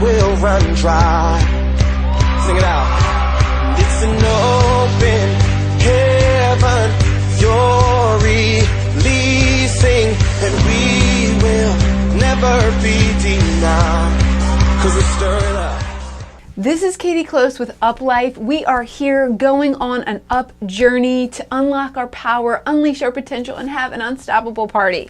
will run dry. Sing it out. It's an open heaven you're releasing, and we will never be denied, 'cause we're stirring up. This is Katie Close with Up Life. We are here going on an up journey to unlock our power, unleash our potential, and have an unstoppable party.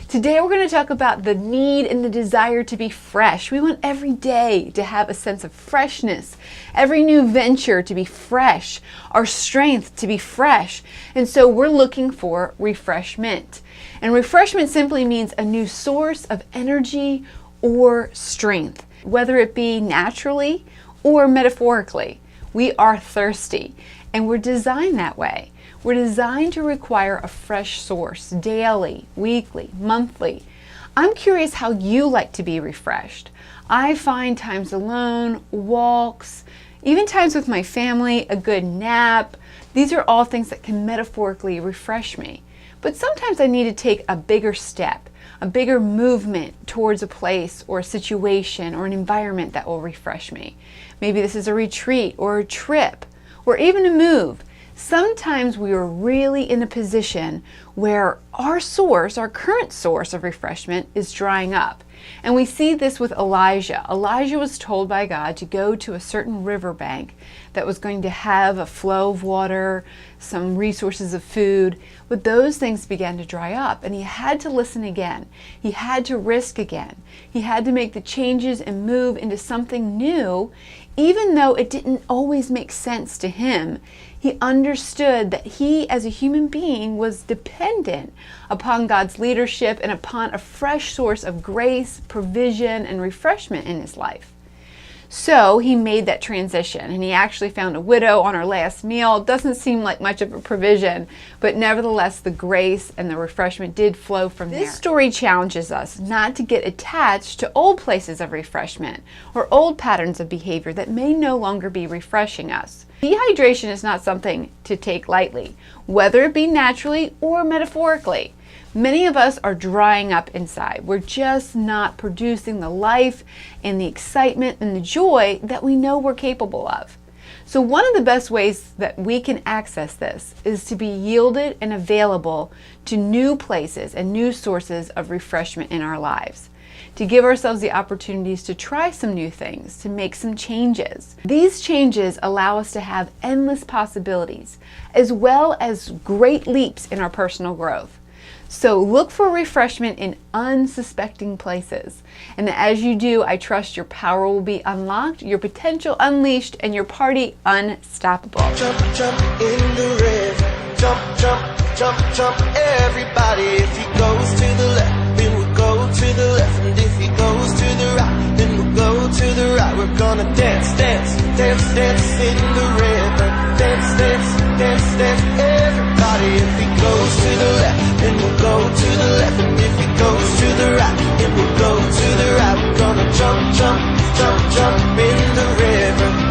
Today we're going to talk about the need and the desire to be fresh. We want every day to have a sense of freshness, every new venture to be fresh, our strength to be fresh. And so we're looking for refreshment. And refreshment simply means a new source of energy or strength, whether it be naturally or metaphorically. We are thirsty, and we're designed that way. We're designed to require a fresh source daily, weekly, monthly. I'm curious how you like to be refreshed. I find times alone, walks, even times with my family, a good nap. These are all things that can metaphorically refresh me. But sometimes I need to take a bigger step, a bigger movement towards a place or a situation or an environment that will refresh me. Maybe this is a retreat or a trip or even a move. Sometimes we are really in a position where our source, our current source of refreshment, is drying up. And we see this with Elijah. Elijah was told by God to go to a certain riverbank that was going to have a flow of water, some resources of food, but those things began to dry up, and he had to listen again. He had to risk again. He had to make the changes and move into something new, even though it didn't always make sense to him. He understood that he, as a human being, was dependent upon God's leadership and upon a fresh source of grace, provision, and refreshment in his life. So he made that transition, and he actually found a widow on her last meal. Doesn't seem like much of a provision, but nevertheless the grace and the refreshment did flow from there. This story challenges us not to get attached to old places of refreshment or old patterns of behavior that may no longer be refreshing us. Dehydration is not something to take lightly, whether it be naturally or metaphorically. Many of us are drying up inside. We're just not producing the life and the excitement and the joy that we know we're capable of. So one of the best ways that we can access this is to be yielded and available to new places and new sources of refreshment in our lives. To give ourselves the opportunities to try some new things, to make some changes. These changes allow us to have endless possibilities, as well as great leaps in our personal growth. So look for refreshment in unsuspecting places. And as you do, I trust your power will be unlocked, your potential unleashed, and your party unstoppable. Jump, jump in the river. Jump, jump, jump, jump, everybody. If he goes to the left, then we'll go to the left. And if he goes to the right, then we'll go to the right. We're gonna dance, dance, dance, dance in the river. Dance, dance.